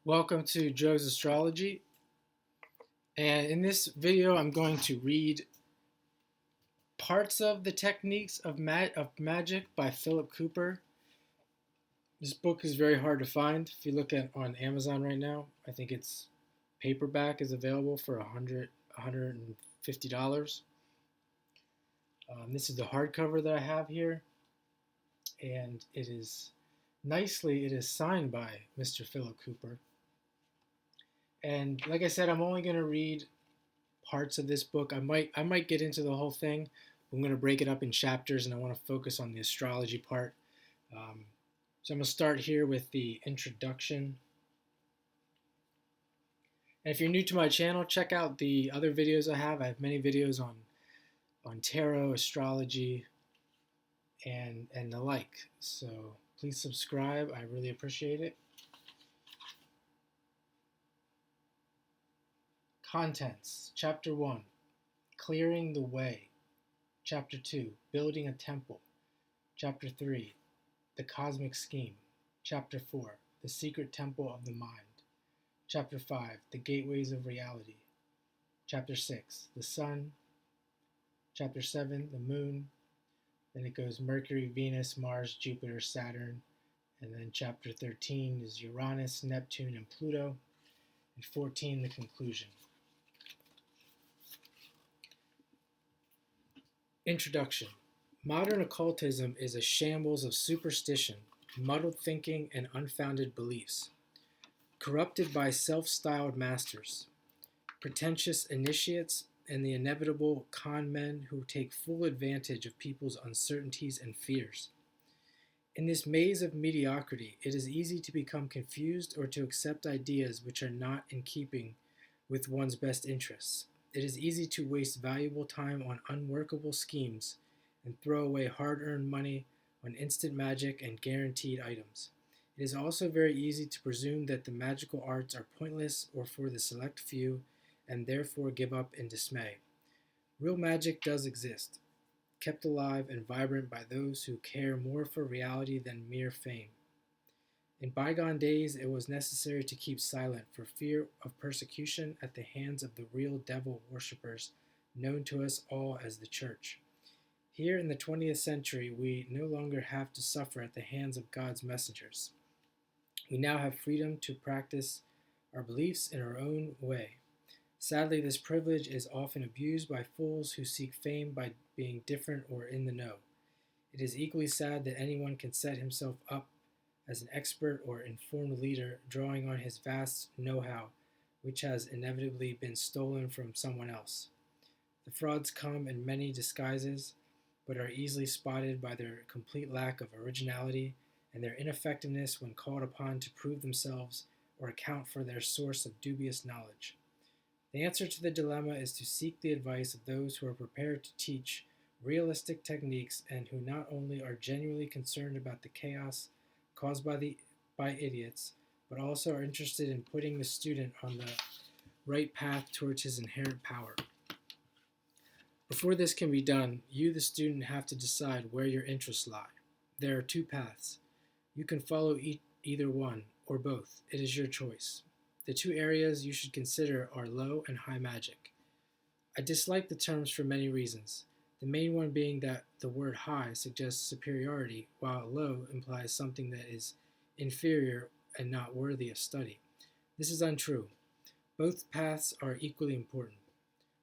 Welcome to Joe's Astrology, and in this video I'm going to read parts of the techniques of Magick by Phillip Cooper. This book is very hard to find. If you look at on Amazon right now, I think it's paperback is available for $150. This is the hardcover that I have here, and it is signed by Mr. Phillip Cooper. And like I said, I'm only going to read parts of this book. I might get into the whole thing. I'm going to break it up in chapters, and I want to focus on the astrology part. So I'm going to start here with the introduction. And if you're new to my channel, check out the other videos I have. I have many videos on tarot, astrology, and the like. So please subscribe. I really appreciate it. Contents. Chapter 1, Clearing the Way. Chapter 2, Building a Temple. Chapter 3, The Cosmic Scheme. Chapter 4, The Secret Temple of the Mind. Chapter 5, The Gateways of Reality. Chapter 6, The Sun. Chapter 7, The Moon. Then it goes Mercury, Venus, Mars, Jupiter, Saturn. And then chapter 13 is Uranus, Neptune, and Pluto. And 14, the conclusion. Introduction. Modern occultism is a shambles of superstition, muddled thinking, and unfounded beliefs. Corrupted by self-styled masters, pretentious initiates, and the inevitable con men who take full advantage of people's uncertainties and fears. In this maze of mediocrity, it is easy to become confused or to accept ideas which are not in keeping with one's best interests. It is easy to waste valuable time on unworkable schemes and throw away hard-earned money on instant magic and guaranteed items. It is also very easy to presume that the magical arts are pointless or for the select few, and therefore give up in dismay. Real magic does exist, kept alive and vibrant by those who care more for reality than mere fame. In bygone days, it was necessary to keep silent for fear of persecution at the hands of the real devil worshippers known to us all as the Church. Here in the 20th century, we no longer have to suffer at the hands of God's messengers. We now have freedom to practice our beliefs in our own way. Sadly, this privilege is often abused by fools who seek fame by being different or in the know. It is equally sad that anyone can set himself up as an expert or informed leader, drawing on his vast know-how, which has inevitably been stolen from someone else. The frauds come in many disguises, but are easily spotted by their complete lack of originality and their ineffectiveness when called upon to prove themselves or account for their source of dubious knowledge. The answer to the dilemma is to seek the advice of those who are prepared to teach realistic techniques and who not only are genuinely concerned about the chaos caused by idiots, but also are interested in putting the student on the right path towards his inherent power. Before this can be done, you, the student, have to decide where your interests lie. There are two paths. You can follow either one, or both. It is your choice. The two areas you should consider are low and high magic. I dislike the terms for many reasons. The main one being that the word high suggests superiority, while low implies something that is inferior and not worthy of study. This is untrue. Both paths are equally important.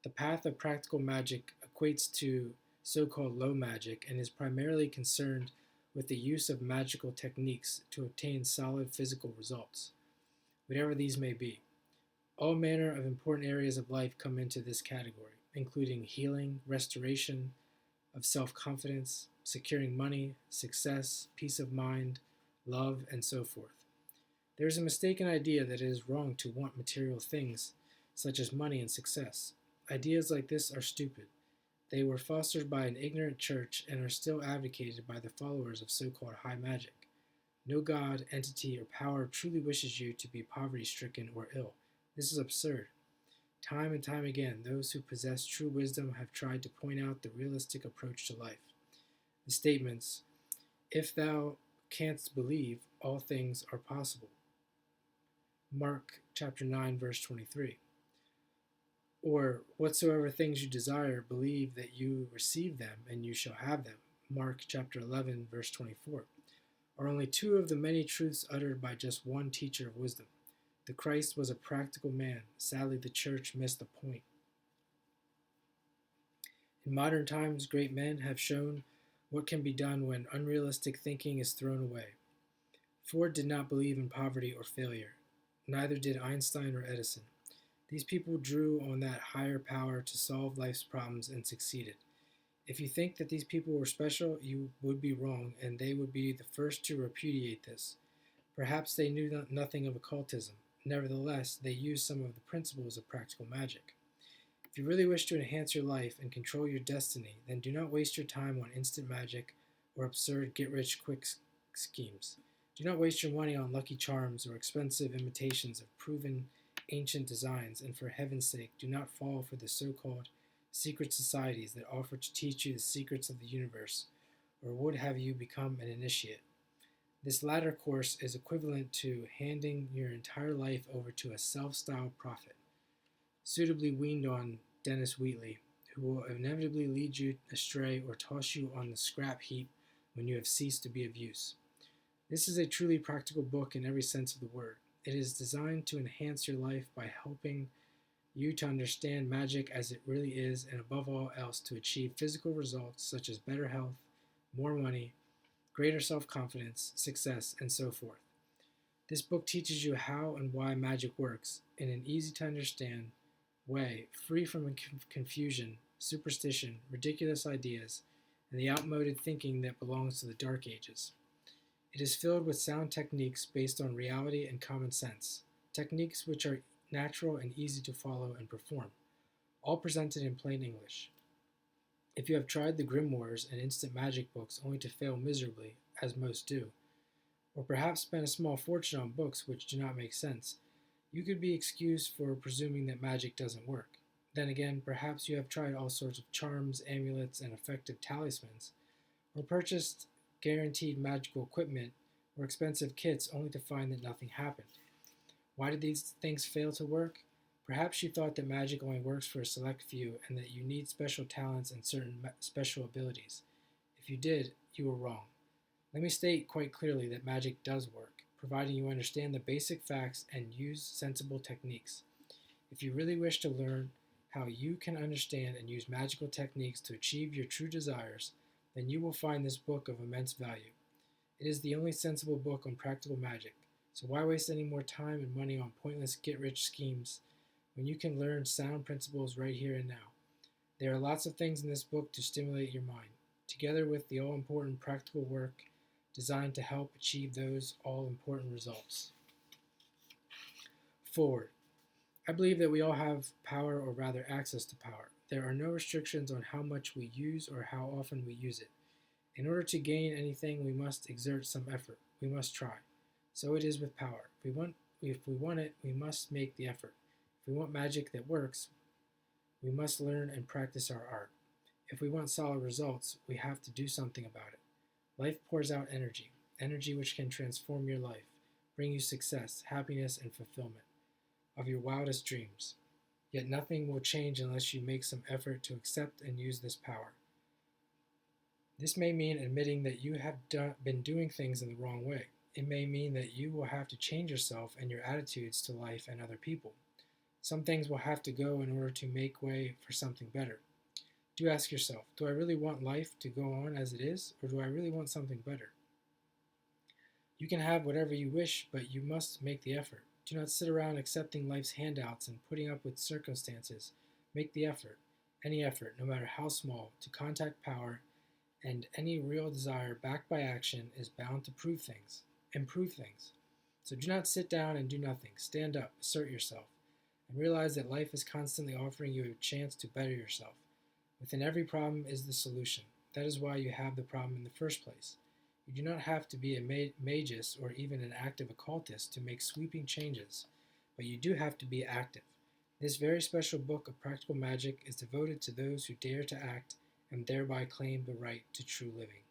The path of practical magic equates to so-called low magic and is primarily concerned with the use of magical techniques to obtain solid physical results, whatever these may be. All manner of important areas of life come into this category, including healing, restoration of self-confidence, securing money, success, peace of mind, love, and so forth. There is a mistaken idea that it is wrong to want material things, such as money and success. Ideas like this are stupid. They were fostered by an ignorant church and are still advocated by the followers of so-called high magic. No god, entity, or power truly wishes you to be poverty-stricken or ill. This is absurd. Time and time again, those who possess true wisdom have tried to point out the realistic approach to life. The statements, "If thou canst believe, all things are possible," Mark chapter 9, verse 23. Or, whatsoever things you desire, believe that you receive them, and you shall have them. Mark chapter 11, verse 24. Are only two of the many truths uttered by just one teacher of wisdom. The Christ was a practical man. Sadly, the church missed the point. In modern times, great men have shown what can be done when unrealistic thinking is thrown away. Ford did not believe in poverty or failure. Neither did Einstein or Edison. These people drew on that higher power to solve life's problems and succeeded. If you think that these people were special, you would be wrong, and they would be the first to repudiate this. Perhaps they knew nothing of occultism. Nevertheless, they used some of the principles of practical magic. If you really wish to enhance your life and control your destiny, then do not waste your time on instant magic or absurd get-rich-quick schemes. Do not waste your money on lucky charms or expensive imitations of proven ancient designs, and for heaven's sake, do not fall for the so-called secret societies that offer to teach you the secrets of the universe, or would have you become an initiate. This latter course is equivalent to handing your entire life over to a self-styled prophet, suitably weaned on Dennis Wheatley, who will inevitably lead you astray or toss you on the scrap heap when you have ceased to be of use. This is a truly practical book in every sense of the word. It is designed to enhance your life by helping you to understand magic as it really is, and above all else to achieve physical results such as better health, more money, greater self-confidence, success, and so forth. This book teaches you how and why magic works in an easy-to-understand way, free from confusion, superstition, ridiculous ideas, and the outmoded thinking that belongs to the Dark Ages. It is filled with sound techniques based on reality and common sense, techniques which are natural and easy to follow and perform, all presented in plain English. If you have tried the grimoires and instant magic books only to fail miserably, as most do, or perhaps spent a small fortune on books which do not make sense, you could be excused for presuming that magic doesn't work. Then again, perhaps you have tried all sorts of charms, amulets, and effective talismans, or purchased guaranteed magical equipment or expensive kits only to find that nothing happened. Why did these things fail to work? Perhaps you thought that magic only works for a select few and that you need special talents and certain special abilities. If you did, you were wrong. Let me state quite clearly that magic does work, providing you understand the basic facts and use sensible techniques. If you really wish to learn how you can understand and use magical techniques to achieve your true desires, then you will find this book of immense value. It is the only sensible book on practical magic, so why waste any more time and money on pointless get-rich schemes when you can learn sound principles right here and now? There are lots of things in this book to stimulate your mind, together with the all-important practical work designed to help achieve those all-important results. Foreword. I believe that we all have power, or rather access to power. There are no restrictions on how much we use or how often we use it. In order to gain anything, we must exert some effort. We must try. So it is with power. If we want it, we must make the effort. If we want magic that works, we must learn and practice our art. If we want solid results, we have to do something about it. Life pours out energy, energy which can transform your life, bring you success, happiness, and fulfillment of your wildest dreams. Yet nothing will change unless you make some effort to accept and use this power. This may mean admitting that you have been doing things in the wrong way. It may mean that you will have to change yourself and your attitudes to life and other people. Some things will have to go in order to make way for something better. Do ask yourself, do I really want life to go on as it is, or do I really want something better? You can have whatever you wish, but you must make the effort. Do not sit around accepting life's handouts and putting up with circumstances. Make the effort, any effort, no matter how small, to contact power, and any real desire backed by action is bound to improve things. So do not sit down and do nothing. Stand up, assert yourself, and realize that life is constantly offering you a chance to better yourself. Within every problem is the solution. That is why you have the problem in the first place. You do not have to be a magus or even an active occultist to make sweeping changes, but you do have to be active. This very special book of practical magic is devoted to those who dare to act and thereby claim the right to true living.